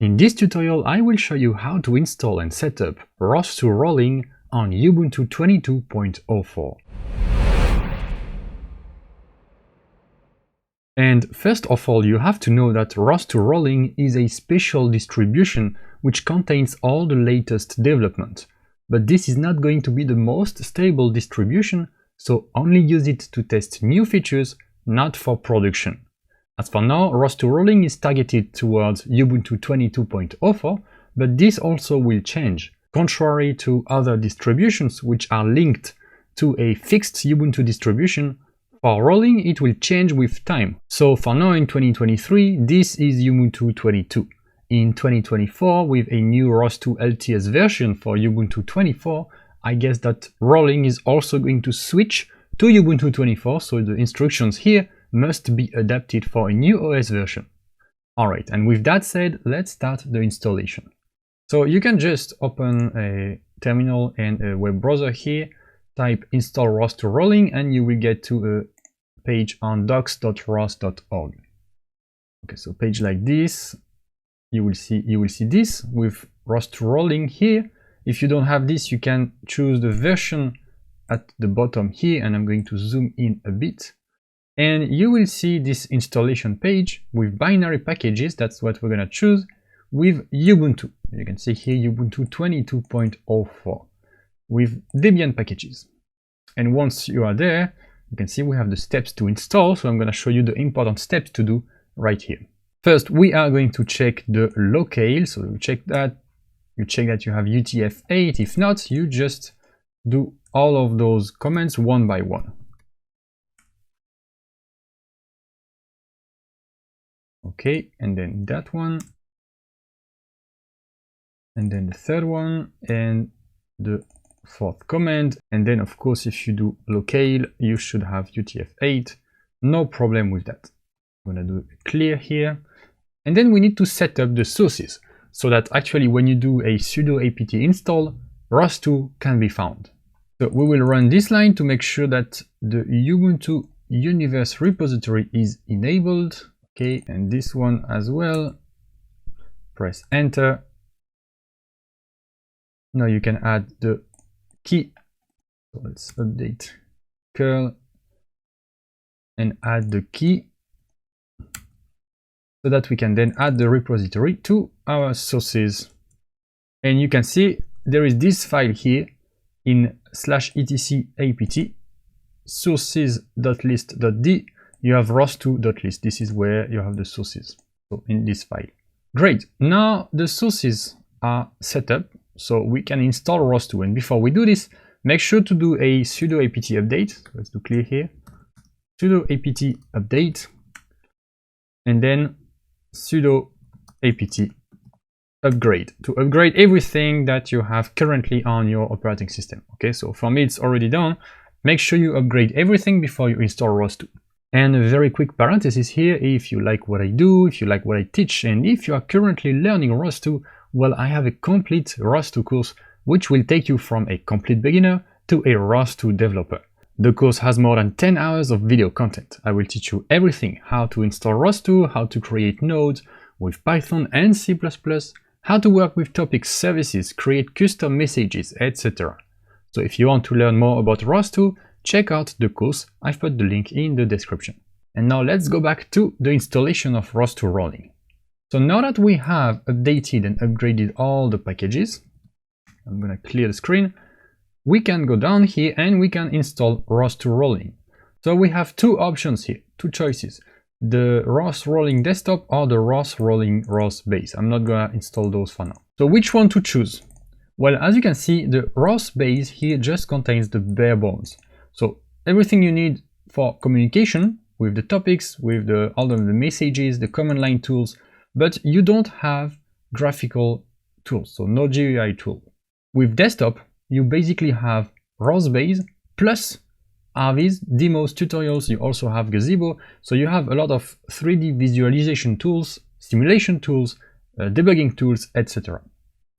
In this tutorial, I will show you how to install and set up ROS2 Rolling on Ubuntu 22.04. And first of all, you have to know that ROS2 Rolling is a special distribution which contains all the latest development. But this is not going to be the most stable distribution, so only use it to test new features, not for production. As for now, ROS2 Rolling is targeted towards Ubuntu 22.04, but this also will change. Contrary to other distributions which are linked to a fixed Ubuntu distribution, for Rolling it will change with time. So for now in 2023, this is Ubuntu 22. In 2024, with a new ROS2 LTS version for Ubuntu 24, I guess that Rolling is also going to switch to Ubuntu 24, so the instructions here must be adapted for a new OS version. Alright, and with that said, let's start the installation. So you can just open a terminal and a web browser here, type install ROS2 Rolling, and you will get to a page on docs.ros.org. Okay, so page like this, you will see this with ROS2 Rolling here. If you don't have this, you can choose the version at the bottom here, and I'm going to zoom in a bit. And you will see this installation page with binary packages. That's what we're going to choose with Ubuntu. You can see here Ubuntu 22.04 with Debian packages. And once you are there, you can see we have the steps to install. So I'm going to show you the important steps to do right here. First, we are going to check the locale. So you check that you have UTF-8. If not, you just do all of those commands one by one. Okay, and then that one, and then the third one, and the fourth command. And then of course, if you do locale, you should have UTF-8, no problem with that. I'm gonna do a clear here. And then we need to set up the sources so that actually when you do a sudo apt install, ROS2 can be found. So we will run this line to make sure that the Ubuntu universe repository is enabled. Okay, and this one as well. Press enter. Now you can add the key. So let's update curl and add the key so that we can then add the repository to our sources. And you can see there is this file here in /etc apt sources.list.d. You have ROS2.list. This is where you have the sources. So in this file. Great. Now the sources are set up, so we can install ROS2. And before we do this, make sure to do a sudo apt update. So let's do clear here. Sudo apt update, and then sudo apt upgrade to upgrade everything that you have currently on your operating system. Okay, so for me it's already done. Make sure you upgrade everything before you install ROS2. And a very quick parenthesis here, if you like what I do, if you like what I teach, and if you are currently learning ROS2, well, I have a complete ROS2 course which will take you from a complete beginner to a ROS2 developer. The course has more than 10 hours of video content. I will teach you everything: how to install ROS2, how to create nodes with Python and C++, how to work with topic services, create custom messages, etc. So if you want to learn more about ROS2, check out the course. I've put the link in the description. And now let's go back to the installation of ROS2 Rolling. So now that we have updated and upgraded all the packages, I'm going to clear the screen, we can go down here and we can install ROS2 Rolling. So we have two options here, two choices: the ROS Rolling desktop or the ROS Rolling ROS base. I'm not going to install those for now. So which one to choose? Well, as you can see, the ROS base here just contains the bare bones. So everything you need for communication with the topics, with all of the messages, the command line tools, but you don't have graphical tools, so no GUI tool. With desktop, you basically have ROS base plus RVs, demos, tutorials. You also have Gazebo, so you have a lot of 3D visualization tools, simulation tools, debugging tools, etc.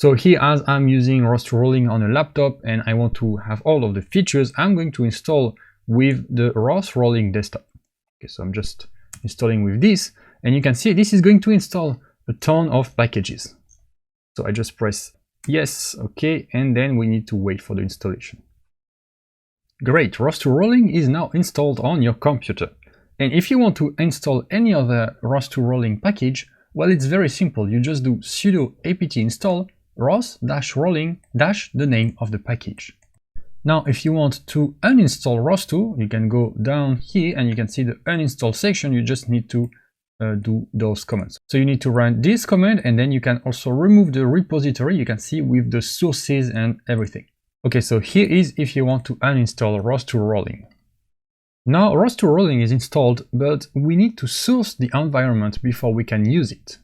So here, as I'm using ROS2 Rolling on a laptop and I want to have all of the features, I'm going to install with the ROS Rolling desktop. Okay, so I'm just installing with this, and you can see this is going to install a ton of packages. So I just press yes, okay, and then we need to wait for the installation. Great, ROS2 Rolling is now installed on your computer. And if you want to install any other ROS2 Rolling package, well, it's very simple. You just do sudo apt install ROS-Rolling- the name of the package. Now, if you want to uninstall ROS2, you can go down here and you can see the uninstall section. You just need to do those commands. So you need to run this command, and then you can also remove the repository. You can see with the sources and everything. Okay, so here is if you want to uninstall ROS2 Rolling. Now ROS2 Rolling is installed, but we need to source the environment before we can use it.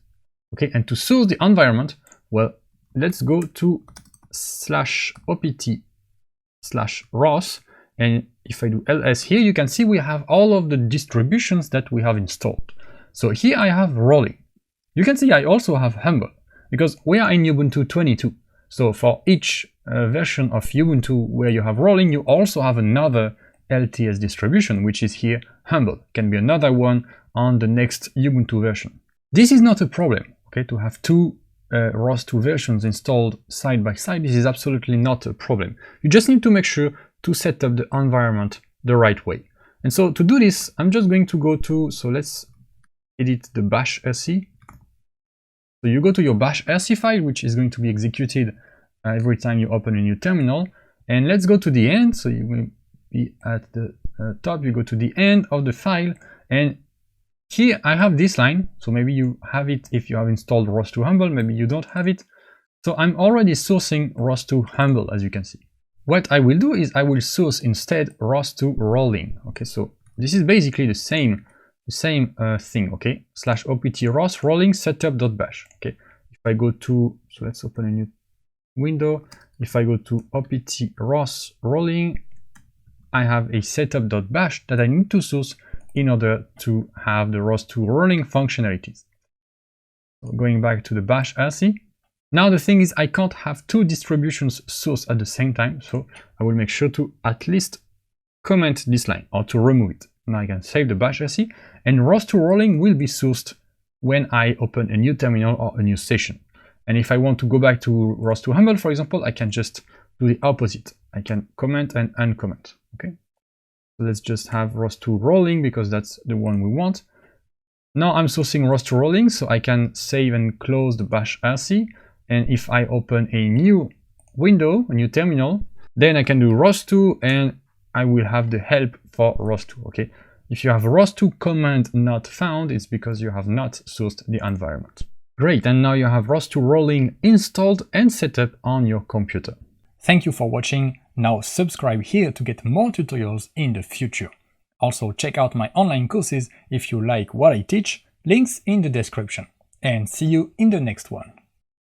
Okay, and to source the environment, well, let's go to /opt/ROS, and if I do ls here, you can see we have all of the distributions that we have installed. So here I have Rolling. You can see I also have Humble, because we are in Ubuntu 22. So for each version of Ubuntu where you have Rolling, you also have another LTS distribution, which is here Humble. Can be another one on the next Ubuntu version. This is not a problem, okay, to have two ROS2 versions installed side by side. This is absolutely not a problem. You just need to make sure to set up the environment the right way. And so to do this, I'm just going to go to, so let's edit the bash rc. So you go to your bash rc file, which is going to be executed every time you open a new terminal. And let's go to the end. So you will be at the top, you go to the end of the file, and here I have this line. So maybe you have it if you have installed ROS2 Humble, maybe you don't have it. So I'm already sourcing ROS2 Humble, as you can see. What I will do is I will source instead ROS2 Rolling. Okay, so this is basically the same thing. Okay, /opt ROS Rolling setup.bash. Okay, if I go to, so let's open a new window. If I go to opt ROS Rolling, I have a setup.bash that I need to source in order to have the ROS2 Rolling functionalities. So going back to the bash rc. Now the thing is, I can't have two distributions sourced at the same time, so I will make sure to at least comment this line or to remove it. Now I can save the bash rc, and ROS2 Rolling will be sourced when I open a new terminal or a new session. And if I want to go back to ROS2 Humble, for example, I can just do the opposite. I can comment and uncomment. Okay, so let's just have ROS2 Rolling because that's the one we want. Now I'm sourcing ROS2 Rolling, so I can save and close the bash rc. And if I open a new window, a new terminal, then I can do ROS2 and I will have the help for ROS2. Okay, if you have ROS2 command not found, it's because you have not sourced the environment. Great, and now you have ROS2 Rolling installed and set up on your computer. Thank you for watching. Now subscribe here to get more tutorials in the future. Also check out my online courses if you like what I teach, links in the description. And see you in the next one.